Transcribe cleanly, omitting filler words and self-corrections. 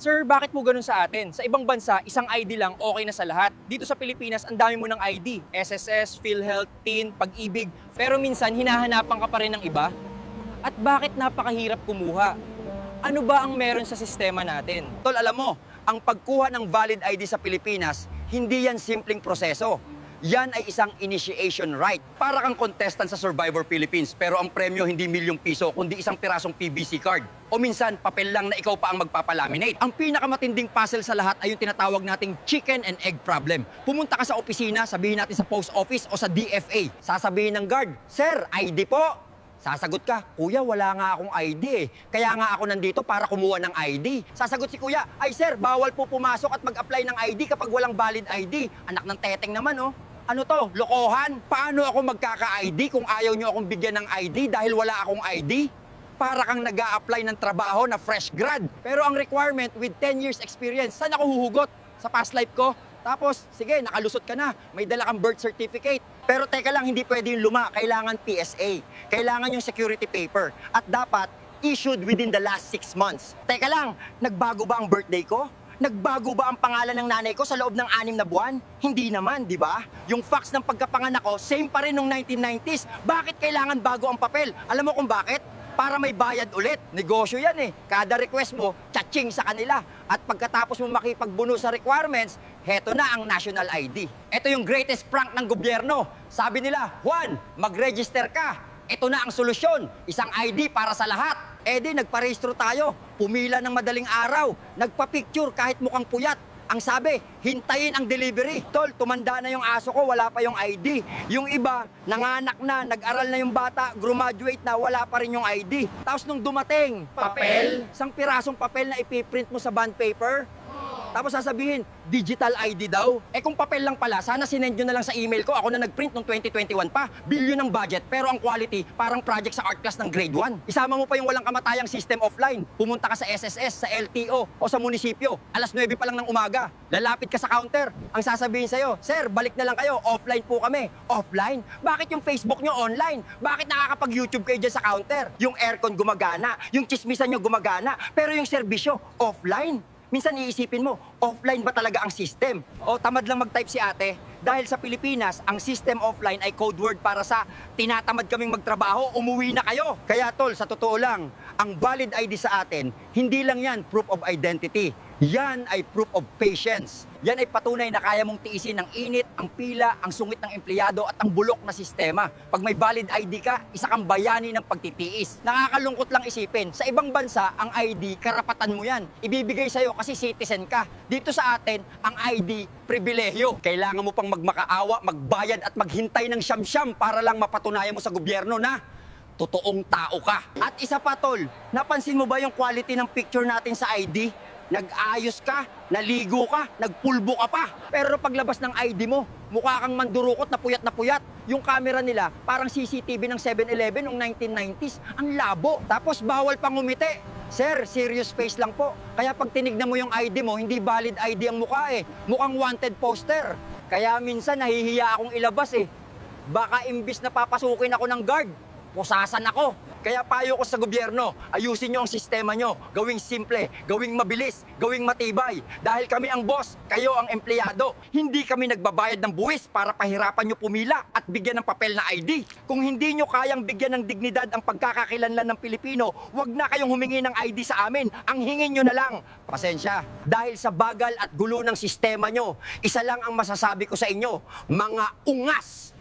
Sir, bakit po ganun sa atin? Sa ibang bansa, isang ID lang okay na sa lahat. Dito sa Pilipinas, ang dami mo ng ID. SSS, PhilHealth, TIN, Pag-ibig. Pero minsan, hinahanapan ka pa rin ng iba. At bakit napakahirap kumuha? Ano ba ang meron sa sistema natin? Tol, alam mo, ang pagkuha ng valid ID sa Pilipinas, hindi yan simpleng proseso. Yan ay isang initiation right. Para kang contestant sa Survivor Philippines, pero ang premyo hindi milyong piso, kundi isang pirasong PVC card. O minsan, papel lang na ikaw pa ang magpapalaminate. Ang pinakamatinding puzzle sa lahat ay yung tinatawag nating chicken and egg problem. Pumunta ka sa opisina, sabihin natin sa post office o sa DFA. Sasabihin ng guard, Sir, ID po. Sasagot ka, Kuya, wala nga akong ID eh. Kaya nga ako nandito para kumuha ng ID. Sasagot si Kuya, ay sir, bawal po pumasok at mag-apply ng ID kapag walang valid ID. Anak ng teteng naman, oh. Ano to? Lokohan? Paano ako magkaka-ID kung ayaw nyo akong bigyan ng ID dahil wala akong ID? Para kang nag-a-apply ng trabaho na fresh grad. Pero ang requirement with 10 years experience, saan ako huhugot? Sa past life ko? Tapos, sige, nakalusot ka na. May dala kang birth certificate. Pero teka lang, hindi pwede yung luma. Kailangan PSA. Kailangan yung security paper. At dapat, issued within the last 6 months. Teka lang, nagbago ba ang birthday ko? Nagbago ba ang pangalan ng nanay ko sa loob ng 6 na buwan? Hindi naman, di ba? Yung facts ng pagkapanganak ko, same pa rin nung 1990s. Bakit kailangan bago ang papel? Alam mo kung bakit? Para may bayad ulit. Negosyo yan eh. Kada request mo, tsatsing sa kanila. At pagkatapos mo makipagbuno sa requirements, heto na ang national ID. Ito yung greatest prank ng gobyerno. Sabi nila, Juan, mag-register ka. Ito na ang solusyon. Isang ID para sa lahat. Eh di, nagparehistro tayo. Pumila ng madaling araw. Nagpa-picture kahit mukhang puyat. Ang sabi, hintayin ang delivery. Tol, tumanda na yung aso ko, wala pa yung ID. Yung iba, nanganak na, nag-aral na yung bata, graduate na, wala pa rin yung ID. Tapos nung dumating, papel? Isang pirasong papel na ipiprint mo sa bond paper. Tapos sasabihin, digital ID daw. Eh kung papel lang pala, sana sinend nyo na lang sa email ko. Ako na nag-print noong 2021 pa. Billion ng budget, pero ang quality, parang project sa art class ng grade 1. Isama mo pa yung walang kamatayang system offline. Pumunta ka sa SSS, sa LTO, o sa munisipyo. Alas 9 pa lang ng umaga. Lalapit ka sa counter. Ang sasabihin sa'yo, Sir, balik na lang kayo. Offline po kami. Offline? Bakit yung Facebook nyo online? Bakit nakakapag-YouTube kayo dyan sa counter? Yung aircon gumagana, yung chismisan nyo gumagana, pero yung serbisyo, offline. Minsan iisipin mo, offline ba talaga ang system? O tamad lang mag-type si ate? Dahil sa Pilipinas, ang system offline ay code word para sa tinatamad kaming magtrabaho, umuwi na kayo. Kaya tol, sa totoo lang, ang valid ID sa atin, hindi lang yan proof of identity. Yan ay proof of patience. Yan ay patunay na kaya mong tiisin ang init, ang pila, ang sungit ng empleyado at ang bulok na sistema. Pag may valid ID ka, isa kang bayani ng pagtitiis. Nakakalungkot lang isipin, sa ibang bansa, ang ID, karapatan mo yan. Ibibigay sa'yo kasi citizen ka. Dito sa atin, ang ID, pribilehyo. Kailangan mo pang magmakaawa, magbayad at maghintay ng siyam-siyam para lang mapatunayan mo sa gobyerno na totoong tao ka. At isa pa tol, napansin mo ba yung quality ng picture natin sa ID? Nag-ayos ka, naligo ka, nagpulbo ka pa. Pero paglabas ng ID mo, mukha kang mandurukot na puyat na puyat. Yung camera nila, parang CCTV ng 7-Eleven noong 1990s. Ang labo. Tapos bawal pang ngumiti. Sir, serious face lang po. Kaya pag tinignan mo yung ID mo, hindi valid ID ang mukha eh. Mukhang wanted poster. Kaya minsan nahihiya akong ilabas eh. Baka imbis na papasukin ako ng guard, pusasan ako. Kaya payo ko sa gobyerno, ayusin nyo ang sistema nyo. Gawing simple, gawing mabilis, gawing matibay. Dahil kami ang boss, kayo ang empleyado. Hindi kami nagbabayad ng buwis para pahirapan nyo pumila at bigyan ng papel na ID. Kung hindi nyo kayang bigyan ng dignidad ang pagkakakilanlan ng Pilipino, wag na kayong humingi ng ID sa amin. Ang hingin nyo na lang. Pasensya. Dahil sa bagal at gulo ng sistema nyo, isa lang ang masasabi ko sa inyo, mga ungas!